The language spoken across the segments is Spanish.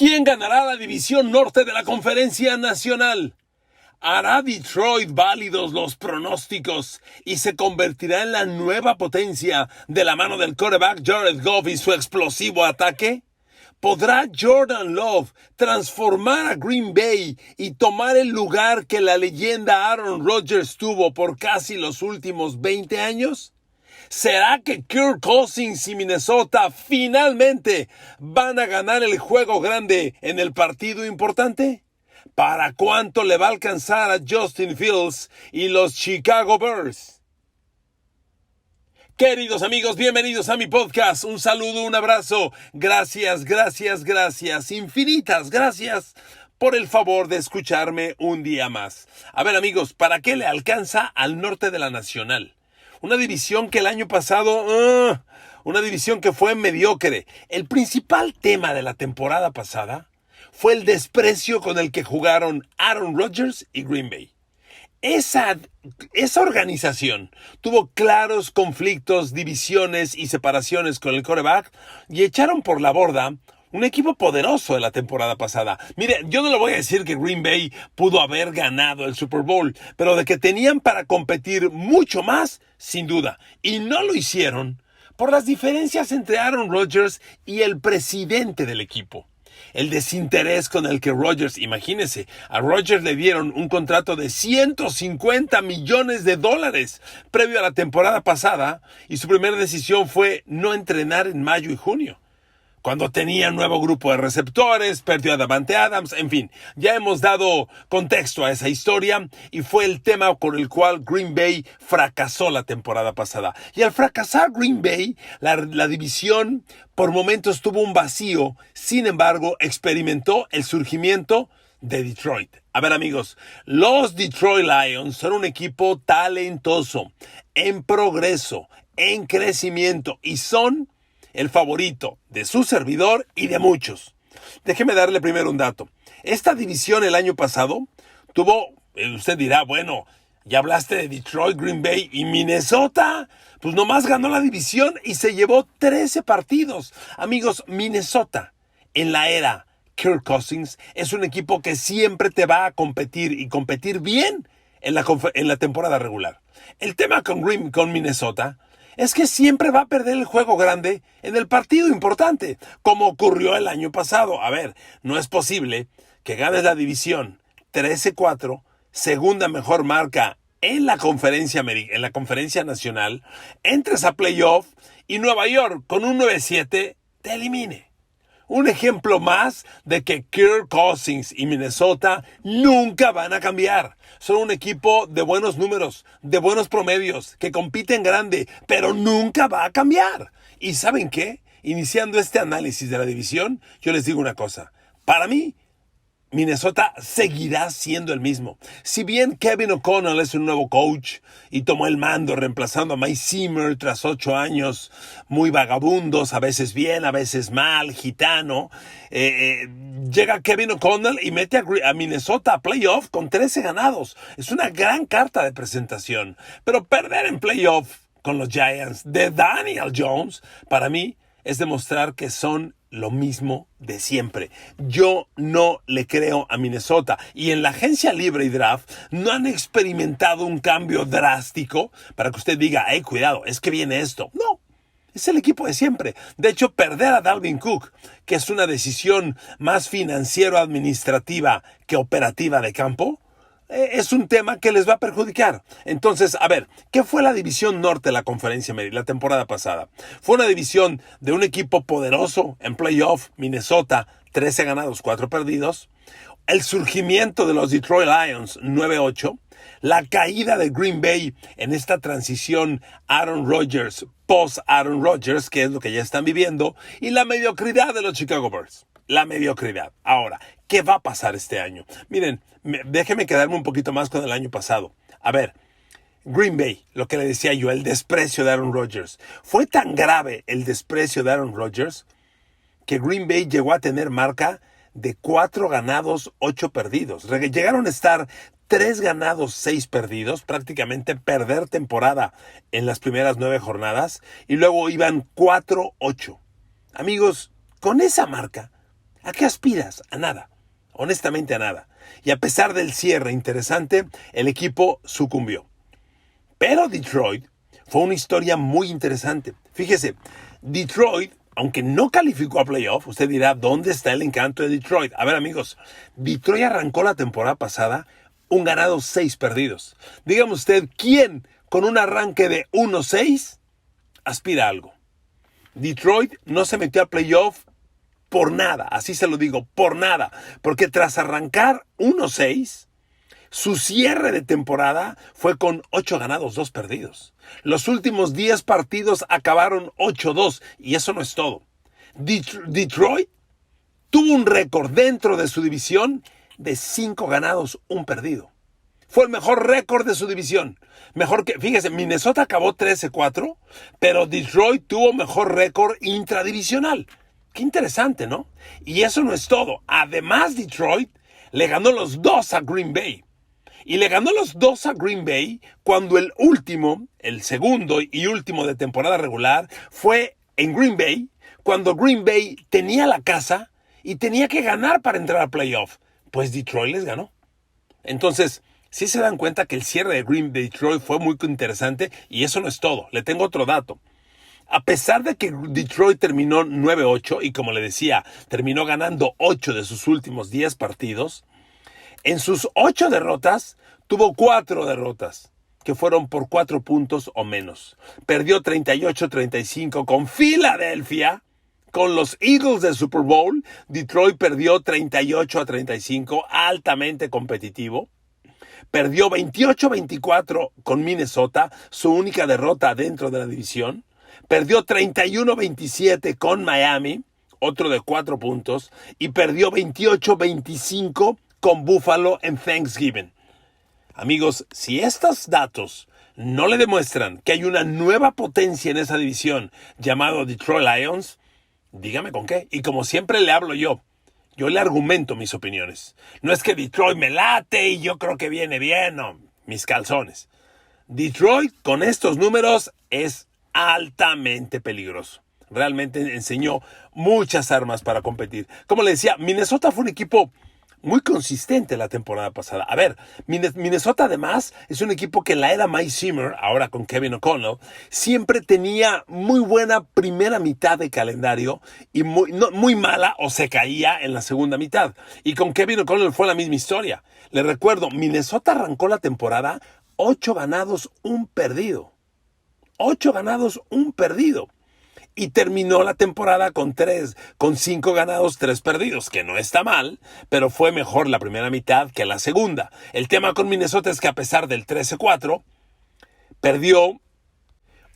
¿Quién ganará la división norte de la Conferencia Nacional? ¿Hará Detroit válidos los pronósticos y se convertirá en la nueva potencia de la mano del quarterback Jared Goff y su explosivo ataque? ¿Podrá Jordan Love transformar a Green Bay y tomar el lugar que la leyenda Aaron Rodgers tuvo por casi los últimos 20 años? ¿Será que Kirk Cousins y Minnesota finalmente van a ganar el juego grande en el partido importante? ¿Para cuánto le va a alcanzar a Justin Fields y los Chicago Bears? Queridos amigos, bienvenidos a mi podcast. Un saludo, un abrazo. Gracias, infinitas gracias por el favor de escucharme un día más. A ver amigos, ¿para qué le alcanza al norte de la Nacional? Una división que el año pasado, una división que fue mediocre. El principal tema de la temporada pasada fue el desprecio con el que jugaron Aaron Rodgers y Green Bay. Esa organización tuvo claros conflictos, divisiones y separaciones con el quarterback y echaron por la borda un equipo poderoso de la temporada pasada. Mire, yo no le voy a decir que Green Bay pudo haber ganado el Super Bowl, pero de que tenían para competir mucho más, sin duda. Y no lo hicieron por las diferencias entre Aaron Rodgers y el presidente del equipo. El desinterés con el que Rodgers, imagínese, a Rodgers le dieron un contrato de $150 millones previo a la temporada pasada y su primera decisión fue no entrenar en mayo y junio. Cuando tenía un nuevo grupo de receptores, perdió a Davante Adams, en fin, ya hemos dado contexto a esa historia y fue el tema con el cual Green Bay fracasó la temporada pasada. Y al fracasar Green Bay, la división por momentos tuvo un vacío, sin embargo, experimentó el surgimiento de Detroit. A ver amigos, los Detroit Lions son un equipo talentoso, en progreso, en crecimiento y son el favorito de su servidor y de muchos. Déjeme darle primero un dato. Esta división el año pasado tuvo, usted dirá, bueno, ya hablaste de Detroit, Green Bay y Minnesota. Pues nomás ganó la división y se llevó 13 partidos. Amigos, Minnesota en la era Kirk Cousins es un equipo que siempre te va a competir y competir bien en la temporada regular. El tema con Minnesota es que siempre va a perder el juego grande en el partido importante, como ocurrió el año pasado. A ver, no es posible que ganes la división 13-4, segunda mejor marca en la conferencia nacional, entres a playoff y Nueva York con un 9-7 te elimine. Un ejemplo más de que Kirk Cousins y Minnesota nunca van a cambiar. Son un equipo de buenos números, de buenos promedios, que compiten grande, pero nunca va a cambiar. ¿Y saben qué? Iniciando este análisis de la división, yo les digo una cosa. Para mí, Minnesota seguirá siendo el mismo. Si bien Kevin O'Connell es un nuevo coach y tomó el mando reemplazando a Mike Zimmer tras 8 años muy vagabundos, a veces bien, a veces mal, gitano, llega Kevin O'Connell y mete a Minnesota a playoff con 13 ganados. Es una gran carta de presentación. Pero perder en playoff con los Giants de Daniel Jones, para mí, es demostrar que son lo mismo de siempre. Yo no le creo a Minnesota. Y en la agencia libre y draft no han experimentado un cambio drástico para que usted diga, cuidado, es que viene esto. No, es el equipo de siempre. De hecho, perder a Dalvin Cook, que es una decisión más financiero-administrativa que operativa de campo, es un tema que les va a perjudicar. Entonces, a ver, ¿qué fue la división norte de la conferencia la temporada pasada? Fue una división de un equipo poderoso en playoff, Minnesota, 13 ganados, 4 perdidos. El surgimiento de los Detroit Lions, 9-8. La caída de Green Bay en esta transición Aaron Rodgers, post-Aaron Rodgers, que es lo que ya están viviendo. Y la mediocridad de los Chicago Bears. La mediocridad. Ahora, ¿qué va a pasar este año? Miren, déjenme quedarme un poquito más con el año pasado. A ver, Green Bay, lo que le decía yo, el desprecio de Aaron Rodgers. Fue tan grave el desprecio de Aaron Rodgers que Green Bay llegó a tener marca de 4 ganados, 8 perdidos. Llegaron a estar 3 ganados, 6 perdidos, prácticamente perder temporada en las primeras 9 jornadas y luego iban 4-8. Amigos, con esa marca, ¿A qué aspiras? A nada. Honestamente a nada. Y a pesar del cierre interesante, el equipo sucumbió. Pero Detroit fue una historia muy interesante. Fíjese, Detroit, aunque no calificó a playoff, usted dirá, ¿dónde está el encanto de Detroit? A ver, amigos, Detroit arrancó la temporada pasada 1 ganado, 6 perdidos. Dígame usted, ¿quién con un arranque de 1-6 aspira a algo? Detroit no se metió a playoff por nada, así se lo digo, por nada. Porque tras arrancar 1-6, su cierre de temporada fue con 8 ganados, 2 perdidos. Los últimos 10 partidos acabaron 8-2 y eso no es todo. Detroit tuvo un récord dentro de su división de 5 ganados, 1 perdido. Fue el mejor récord de su división. Mejor que, fíjese, Minnesota acabó 13-4, pero Detroit tuvo mejor récord intradivisional. Qué interesante, ¿no? Y eso no es todo. Además, Detroit le ganó los 2 a Green Bay. Y le ganó los 2 a Green Bay cuando el segundo y último de temporada regular fue en Green Bay, cuando Green Bay tenía la casa y tenía que ganar para entrar a playoff. Pues Detroit les ganó. Entonces, sí se dan cuenta que el cierre de Green Bay Detroit fue muy interesante y eso no es todo. Le tengo otro dato. A pesar de que Detroit terminó 9-8 y como le decía, terminó ganando 8 de sus últimos 10 partidos, en sus 8 derrotas tuvo 4 derrotas que fueron por 4 puntos o menos. Perdió 38-35 con Filadelfia. Con los Eagles del Super Bowl, Detroit perdió 38-35, altamente competitivo. Perdió 28-24 con Minnesota, su única derrota dentro de la división. Perdió 31-27 con Miami, otro de 4 puntos. Y perdió 28-25 con Buffalo en Thanksgiving. Amigos, si estos datos no le demuestran que hay una nueva potencia en esa división llamado Detroit Lions, dígame con qué. Y como siempre le hablo yo le argumento mis opiniones. No es que Detroit me late y yo creo que viene bien, no, mis calzones. Detroit con estos números es altamente peligroso. Realmente enseñó muchas armas para competir. Como le decía, Minnesota fue un equipo muy consistente la temporada pasada. A ver, Minnesota además es un equipo que en la era Mike Zimmer, ahora con Kevin O'Connell, siempre tenía muy buena primera mitad de calendario y muy mala o se caía en la segunda mitad. Y con Kevin O'Connell fue la misma historia. Le recuerdo, Minnesota arrancó la temporada 8 ganados, 1 perdido. 8 ganados, 1 perdido. Y terminó la temporada con 5 ganados, 3 perdidos, que no está mal, pero fue mejor la primera mitad que la segunda. El tema con Minnesota es que a pesar del 13-4, perdió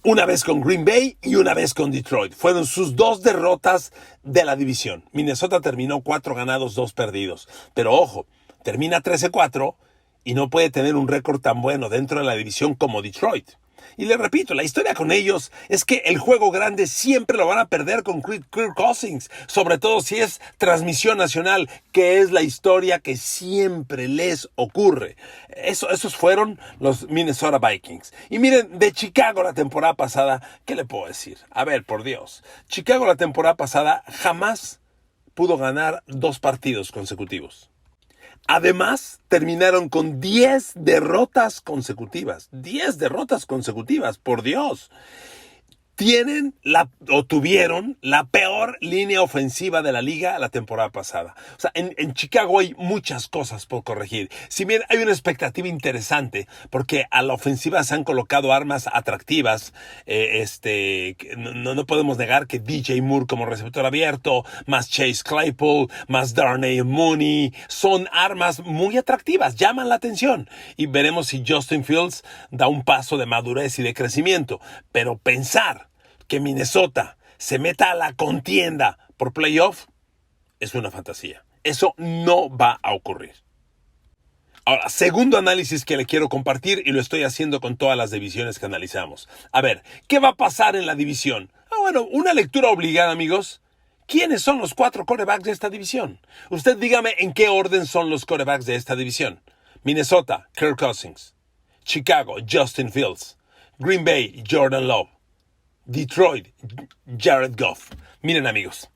una vez con Green Bay y una vez con Detroit. Fueron sus 2 derrotas de la división. Minnesota terminó 4 ganados, 2 perdidos. Pero ojo, termina 13-4 y no puede tener un récord tan bueno dentro de la división como Detroit. Y le repito, la historia con ellos es que el juego grande siempre lo van a perder con Kirk Cousins, sobre todo si es transmisión nacional, que es la historia que siempre les ocurre. Esos fueron los Minnesota Vikings. Y miren, de Chicago la temporada pasada, ¿qué le puedo decir? A ver, por Dios, Chicago la temporada pasada jamás pudo ganar 2 partidos consecutivos. Además, terminaron con 10 derrotas consecutivas. 10 derrotas consecutivas, por Dios. Tuvieron la peor línea ofensiva de la liga la temporada pasada. O sea, en Chicago hay muchas cosas por corregir. Si bien hay una expectativa interesante, porque a la ofensiva se han colocado armas atractivas, no podemos negar que DJ Moore como receptor abierto, más Chase Claypool, más Darnay Mooney, son armas muy atractivas, llaman la atención. Y veremos si Justin Fields da un paso de madurez y de crecimiento. Pero pensar que Minnesota se meta a la contienda por playoff es una fantasía. Eso no va a ocurrir. Ahora, segundo análisis que le quiero compartir y lo estoy haciendo con todas las divisiones que analizamos. A ver, ¿qué va a pasar en la división? Bueno, una lectura obligada, amigos. ¿Quiénes son los 4 quarterbacks de esta división? Usted dígame en qué orden son los quarterbacks de esta división. Minnesota, Kirk Cousins. Chicago, Justin Fields. Green Bay, Jordan Love. Detroit, Jared Goff. Miren, amigos,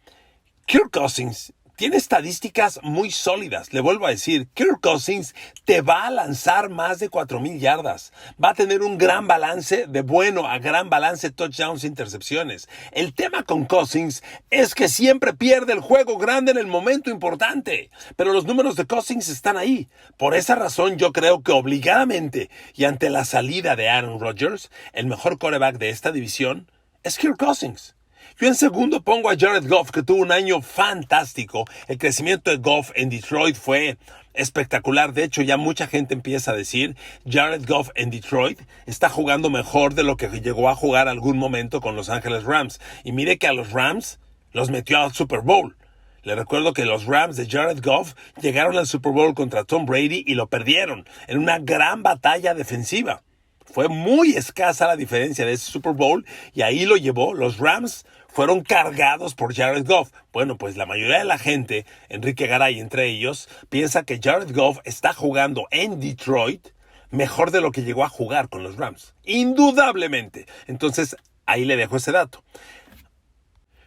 Kirk Cousins tiene estadísticas muy sólidas. Le vuelvo a decir, Kirk Cousins te va a lanzar más de 4,000 yardas. Va a tener un gran balance de bueno a gran balance, touchdowns, intercepciones. El tema con Cousins es que siempre pierde el juego grande en el momento importante. Pero los números de Cousins están ahí. Por esa razón yo creo que obligadamente y ante la salida de Aaron Rodgers, el mejor quarterback de esta división es Kirk Cousins. Yo en segundo pongo a Jared Goff, que tuvo un año fantástico. El crecimiento de Goff en Detroit fue espectacular. De hecho, ya mucha gente empieza a decir, Jared Goff en Detroit está jugando mejor de lo que llegó a jugar algún momento con Los Ángeles Rams. Y mire que a los Rams los metió al Super Bowl. Le recuerdo que los Rams de Jared Goff llegaron al Super Bowl contra Tom Brady y lo perdieron en una gran batalla defensiva. Fue muy escasa la diferencia de ese Super Bowl y ahí lo llevó. Los Rams fueron cargados por Jared Goff. Bueno, pues la mayoría de la gente, Enrique Garay entre ellos, piensa que Jared Goff está jugando en Detroit mejor de lo que llegó a jugar con los Rams. Indudablemente. Entonces, ahí le dejo ese dato.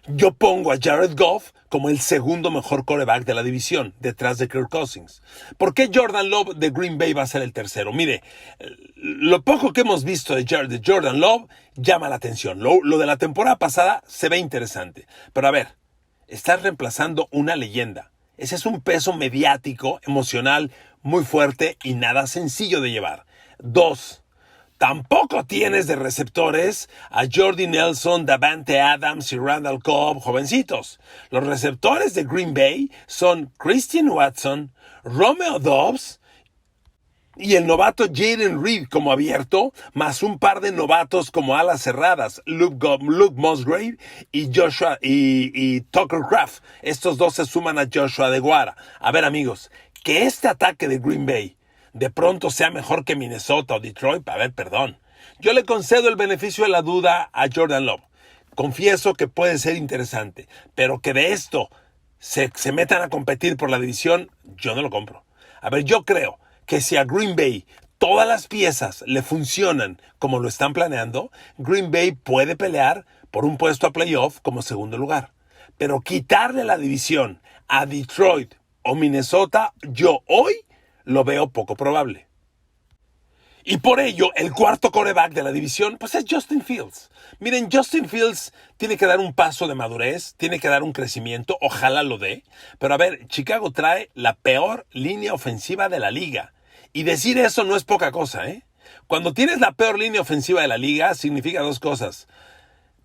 Yo pongo a Jared Goff como el segundo mejor quarterback de la división, detrás de Kirk Cousins. ¿Por qué Jordan Love de Green Bay va a ser el tercero? Mire, lo poco que hemos visto de Jordan Love llama la atención. Lo de la temporada pasada se ve interesante. Pero a ver, estás reemplazando una leyenda. Ese es un peso mediático, emocional, muy fuerte y nada sencillo de llevar. 2. Tampoco tienes de receptores a Jordy Nelson, Davante Adams y Randall Cobb, jovencitos. Los receptores de Green Bay son Christian Watson, Romeo Doubs y el novato Jayden Reed como abierto, más un par de novatos como alas cerradas, Luke Musgrave y Tucker Kraft. Estos dos se suman a Joshua DeGuara. A ver, amigos, que este ataque de Green Bay de pronto sea mejor que Minnesota o Detroit, a ver, perdón. Yo le concedo el beneficio de la duda a Jordan Love. Confieso que puede ser interesante, pero que de esto se metan a competir por la división, yo no lo compro. A ver, yo creo que si a Green Bay todas las piezas le funcionan como lo están planeando, Green Bay puede pelear por un puesto a playoff como segundo lugar. Pero quitarle la división a Detroit o Minnesota, yo hoy lo veo poco probable. Y por ello, el cuarto quarterback de la división, pues es Justin Fields. Miren, Justin Fields tiene que dar un paso de madurez, tiene que dar un crecimiento, ojalá lo dé. Pero a ver, Chicago trae la peor línea ofensiva de la liga. Y decir eso no es poca cosa, ¿eh? Cuando tienes la peor línea ofensiva de la liga, significa dos cosas.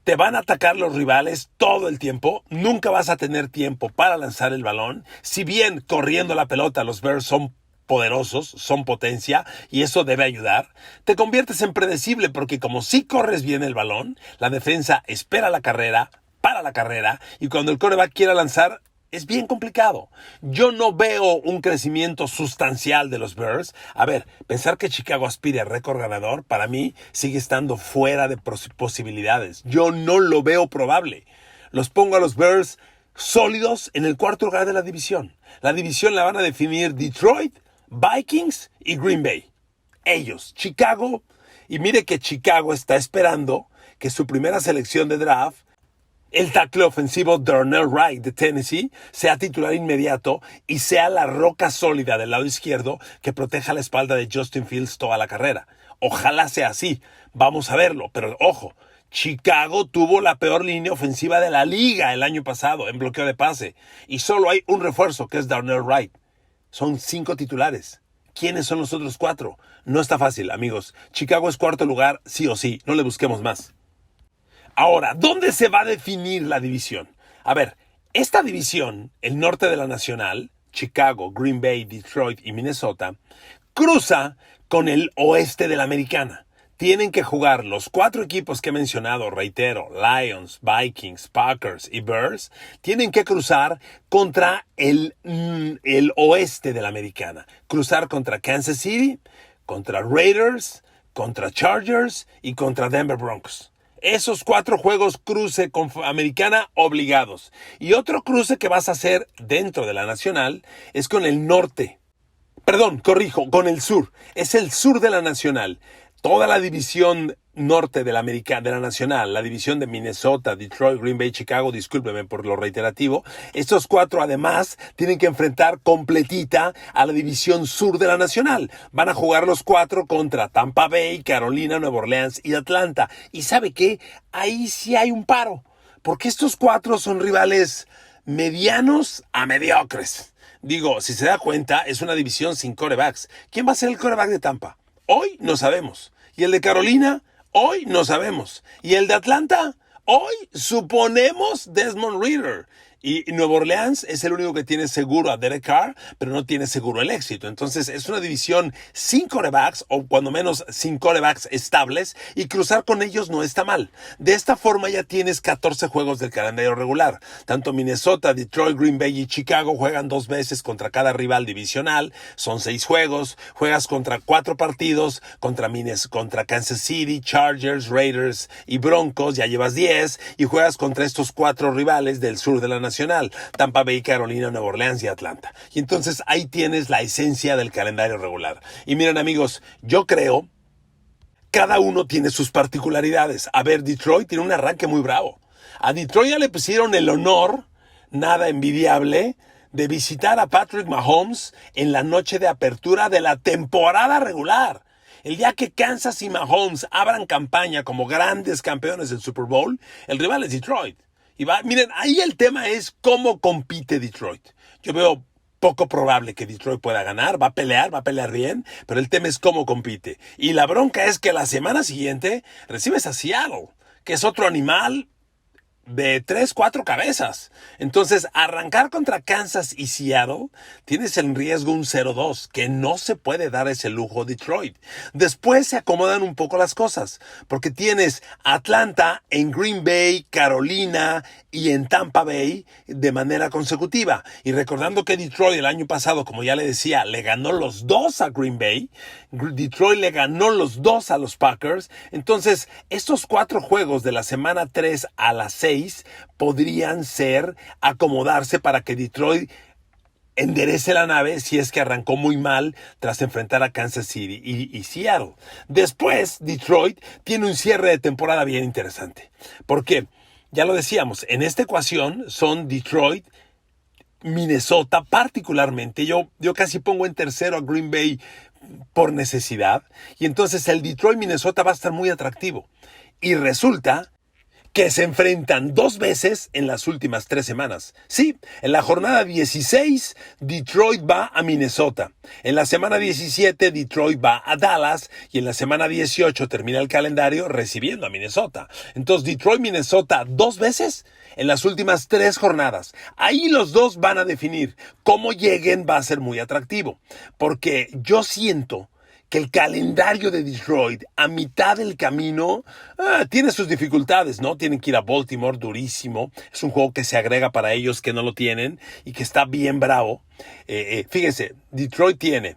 Te van a atacar los rivales todo el tiempo, nunca vas a tener tiempo para lanzar el balón. Si bien corriendo la pelota los Bears son poderosos, son potencia y eso debe ayudar, te conviertes en predecible porque como si corres bien el balón, la defensa espera la carrera, para la carrera y cuando el quarterback quiera lanzar es bien complicado. Yo no veo un crecimiento sustancial de los Bears. A ver, pensar que Chicago aspire a récord ganador para mí sigue estando fuera de posibilidades. Yo no lo veo probable. Los pongo a los Bears sólidos en el cuarto lugar de la división. La división la van a definir Detroit, Vikings y Green Bay. Ellos, Chicago, y mire que Chicago está esperando que su primera selección de draft, el tackle ofensivo Darnell Wright de Tennessee, sea titular inmediato y sea la roca sólida del lado izquierdo que proteja la espalda de Justin Fields toda la carrera. Ojalá sea así, vamos a verlo, pero ojo, Chicago tuvo la peor línea ofensiva de la liga el año pasado en bloqueo de pase y solo hay un refuerzo que es Darnell Wright. Son 5 titulares. ¿Quiénes son los otros 4? No está fácil, amigos. Chicago es cuarto lugar, sí o sí. No le busquemos más. Ahora, ¿dónde se va a definir la división? A ver, esta división, el norte de la Nacional, Chicago, Green Bay, Detroit y Minnesota, cruza con el oeste de la Americana. Tienen que jugar los 4 equipos que he mencionado, reitero, Lions, Vikings, Packers y Bears, tienen que cruzar contra el oeste de la Americana. Cruzar contra Kansas City, contra Raiders, contra Chargers y contra Denver Broncos. Esos 4 juegos cruce con Americana obligados. Y otro cruce que vas a hacer dentro de la Nacional es con el norte. Perdón, corrijo, con el sur. Es el sur de la Nacional. Toda la división norte de la Nacional, la división de Minnesota, Detroit, Green Bay, Chicago, discúlpeme por lo reiterativo, estos 4 además tienen que enfrentar completita a la división sur de la Nacional. Van a jugar los 4 contra Tampa Bay, Carolina, Nueva Orleans y Atlanta. ¿Y sabe qué? Ahí sí hay un paro, porque estos 4 son rivales medianos a mediocres. Digo, si se da cuenta, es una división sin quarterbacks. ¿Quién va a ser el quarterback de Tampa? Hoy no sabemos. ¿Y el de Carolina? Hoy no sabemos. ¿Y el de Atlanta? Hoy suponemos Desmond Ridder. Y Nueva Orleans es el único que tiene seguro a Derek Carr, pero no tiene seguro el éxito. Entonces es una división sin quarterbacks, o cuando menos sin quarterbacks estables, y cruzar con ellos no está mal. De esta forma ya tienes 14 juegos del calendario regular. Tanto Minnesota, Detroit, Green Bay y Chicago juegan 2 veces contra cada rival divisional. Son 6 juegos. Juegas contra 4 partidos, contra Kansas City, Chargers, Raiders y Broncos. Ya llevas 10. Y juegas contra estos 4 rivales del sur de la Nacional, Tampa Bay, Carolina, Nueva Orleans y Atlanta. Y entonces ahí tienes la esencia del calendario regular. Y miren amigos, yo creo, cada uno tiene sus particularidades. A ver, Detroit tiene un arranque muy bravo. A Detroit ya le pusieron el honor, nada envidiable, de visitar a Patrick Mahomes en la noche de apertura de la temporada regular. El día que Kansas y Mahomes abran campaña como grandes campeones del Super Bowl, el rival es Detroit. Miren, ahí el tema es cómo compite Detroit. Yo veo poco probable que Detroit pueda ganar, va a pelear bien, pero el tema es cómo compite. Y la bronca es que la semana siguiente recibes a Seattle, que es otro animal de 3, 4 cabezas. Entonces, arrancar contra Kansas y Seattle, tienes en riesgo un 0-2, que no se puede dar ese lujo Detroit. Después se acomodan un poco las cosas, porque tienes Atlanta en Green Bay, Carolina y en Tampa Bay de manera consecutiva. Y recordando que Detroit el año pasado, como ya le decía, le ganó los 2 a Green Bay, Detroit le ganó los 2 a los Packers. Entonces, estos 4 juegos de la semana 3 a la 6 podrían ser acomodarse para que Detroit enderece la nave si es que arrancó muy mal tras enfrentar a Kansas City y Seattle. Después, Detroit tiene un cierre de temporada bien interesante. Porque, ya lo decíamos, en esta ecuación son Detroit, Minnesota particularmente. Yo casi pongo en tercero a Green Bay por necesidad. Y entonces el Detroit-Minnesota va a estar muy atractivo. Y resulta que se enfrentan 2 veces en las últimas 3 semanas. Sí, en la jornada 16, Detroit va a Minnesota. En la semana 17, Detroit va a Dallas. Y en la semana 18 termina el calendario recibiendo a Minnesota. Entonces, Detroit-Minnesota 2 veces en las últimas 3 jornadas. Ahí los dos van a definir. Cómo lleguen va a ser muy atractivo. Porque yo siento que el calendario de Detroit a mitad del camino tiene sus dificultades, ¿no? Tienen que ir a Baltimore, durísimo. Es un juego que se agrega para ellos que no lo tienen y que está bien bravo. Fíjense, Detroit tiene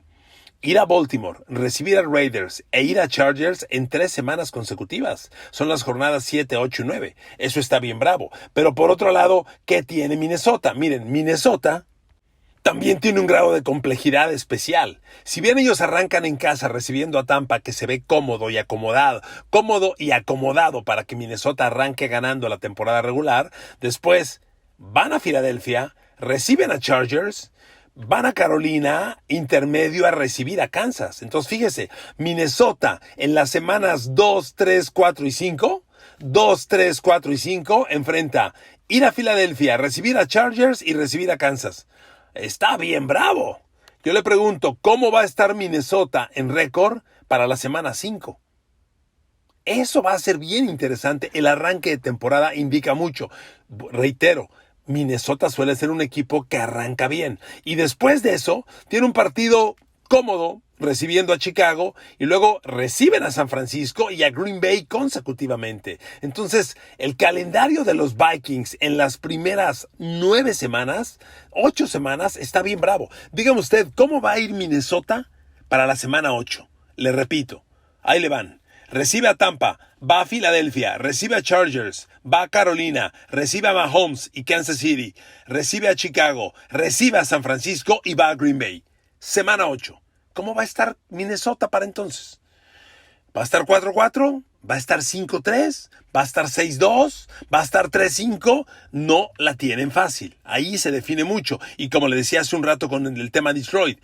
ir a Baltimore, recibir a Raiders e ir a Chargers en 3 semanas consecutivas. Son las jornadas 7, 8 y 9. Eso está bien bravo. Pero por otro lado, ¿qué tiene Minnesota? Miren, Minnesota también tiene un grado de complejidad especial. Si bien ellos arrancan en casa recibiendo a Tampa, que se ve cómodo y acomodado para que Minnesota arranque ganando la temporada regular, después van a Filadelfia, reciben a Chargers, van a Carolina, intermedio a recibir a Kansas. Entonces fíjese, Minnesota en las semanas 2, 3, 4 y 5, enfrenta ir a Filadelfia, recibir a Chargers y recibir a Kansas. Está bien bravo. Yo le pregunto, ¿cómo va a estar Minnesota en récord para la semana 5? Eso va a ser bien interesante. El arranque de temporada indica mucho. Reitero, Minnesota suele ser un equipo que arranca bien. Y después de eso, tiene un partido cómodo recibiendo a Chicago y luego reciben a San Francisco y a Green Bay consecutivamente. Entonces, el calendario de los Vikings en las primeras 9 semanas, 8 semanas, está bien bravo. Dígame usted, ¿cómo va a ir Minnesota para la semana 8? Le repito, ahí le van. Recibe a Tampa, va a Filadelfia, recibe a Chargers, va a Carolina, recibe a Mahomes y Kansas City, recibe a Chicago, recibe a San Francisco y va a Green Bay. Semana 8. ¿Cómo va a estar Minnesota para entonces? ¿Va a estar 4-4? ¿Va a estar 5-3? ¿Va a estar 6-2? ¿Va a estar 3-5? No la tienen fácil. Ahí se define mucho. Y como le decía hace un rato con el tema Detroit,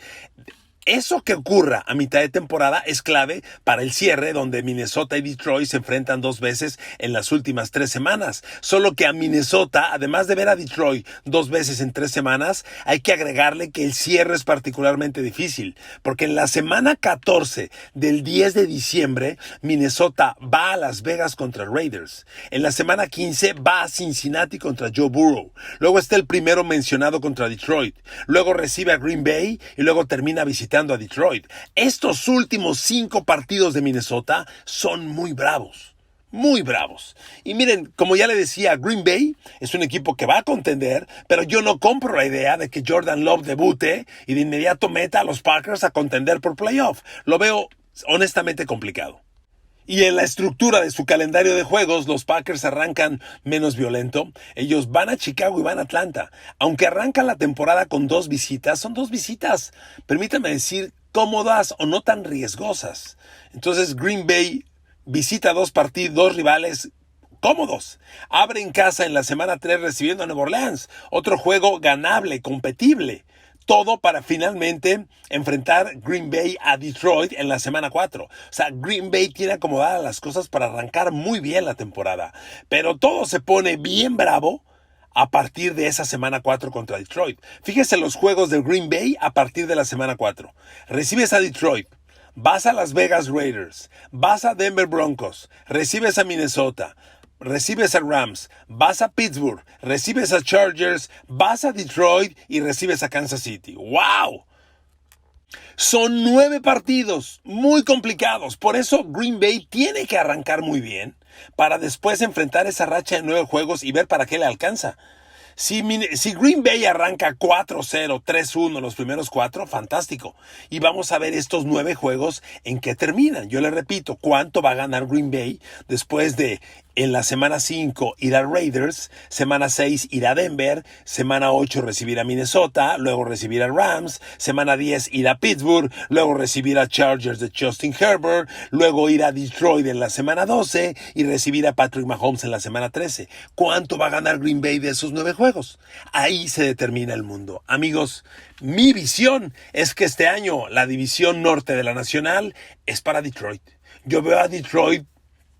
eso que ocurra a mitad de temporada es clave para el cierre, donde Minnesota y Detroit se enfrentan 2 veces en las últimas 3 semanas. Solo que a Minnesota, además de ver a Detroit 2 veces en 3 semanas, hay que agregarle que el cierre es particularmente difícil, porque en la semana 14 del 10 de diciembre, Minnesota va a Las Vegas contra Raiders. En la semana 15 va a Cincinnati contra Joe Burrow. Luego está el primero mencionado contra Detroit. Luego recibe a Green Bay y luego termina visitando a Detroit. Estos últimos 5 partidos de Minnesota son muy bravos. Muy bravos. Y miren, como ya le decía, Green Bay es un equipo que va a contender, pero yo no compro la idea de que Jordan Love debute y de inmediato meta a los Packers a contender por playoff. Lo veo honestamente complicado. Y en la estructura de su calendario de juegos, los Packers arrancan menos violento. Ellos van a Chicago y van a Atlanta. Aunque arrancan la temporada con 2 visitas, son 2 visitas, permítanme decir, cómodas o no tan riesgosas. Entonces Green Bay visita 2 rivales cómodos. Abre en casa en la semana 3 recibiendo a Nueva Orleans. Otro juego ganable, competible. Todo para finalmente enfrentar Green Bay a Detroit en la semana 4. O sea, Green Bay tiene acomodadas las cosas para arrancar muy bien la temporada. Pero todo se pone bien bravo a partir de esa semana 4 contra Detroit. Fíjese los juegos de Green Bay a partir de la semana 4. Recibes a Detroit. Vas a Las Vegas Raiders. Vas a Denver Broncos. Recibes a Minnesota. Recibes a Rams, vas a Pittsburgh, recibes a Chargers, vas a Detroit y recibes a Kansas City. ¡Wow! Son 9 partidos muy complicados. Por eso Green Bay tiene que arrancar muy bien para después enfrentar esa racha de 9 juegos y ver para qué le alcanza. Si Green Bay arranca 4-0, 3-1 los primeros 4, fantástico. Y vamos a ver estos 9 juegos en qué terminan. Yo le repito, ¿cuánto va a ganar Green Bay después de en la semana 5 ir a Raiders, semana 6 ir a Denver, semana 8 recibir a Minnesota, luego recibir a Rams, semana 10 ir a Pittsburgh, luego recibir a Chargers de Justin Herbert, luego ir a Detroit en la semana 12 y recibir a Patrick Mahomes en la semana 13? ¿Cuánto va a ganar Green Bay de esos 9 juegos? Ahí se determina el mundo. Amigos, mi visión es que este año la división norte de la Nacional es para Detroit. Yo veo a Detroit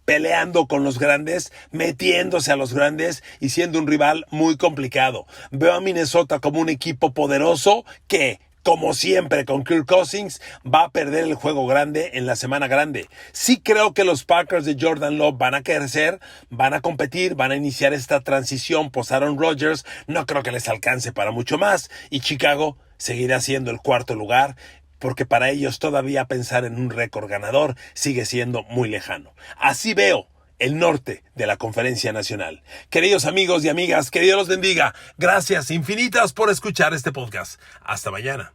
peleando con los grandes, metiéndose a los grandes y siendo un rival muy complicado. Veo a Minnesota como un equipo poderoso que, como siempre con Kirk Cousins, va a perder el juego grande en la semana grande. Sí creo que los Packers de Jordan Love van a crecer, van a competir, van a iniciar esta transición post Aaron Rodgers. No creo que les alcance para mucho más. Y Chicago seguirá siendo el 4º lugar, porque para ellos todavía pensar en un récord ganador sigue siendo muy lejano. Así veo el norte de la Conferencia Nacional. Queridos amigos y amigas, que Dios los bendiga. Gracias infinitas por escuchar este podcast. Hasta mañana.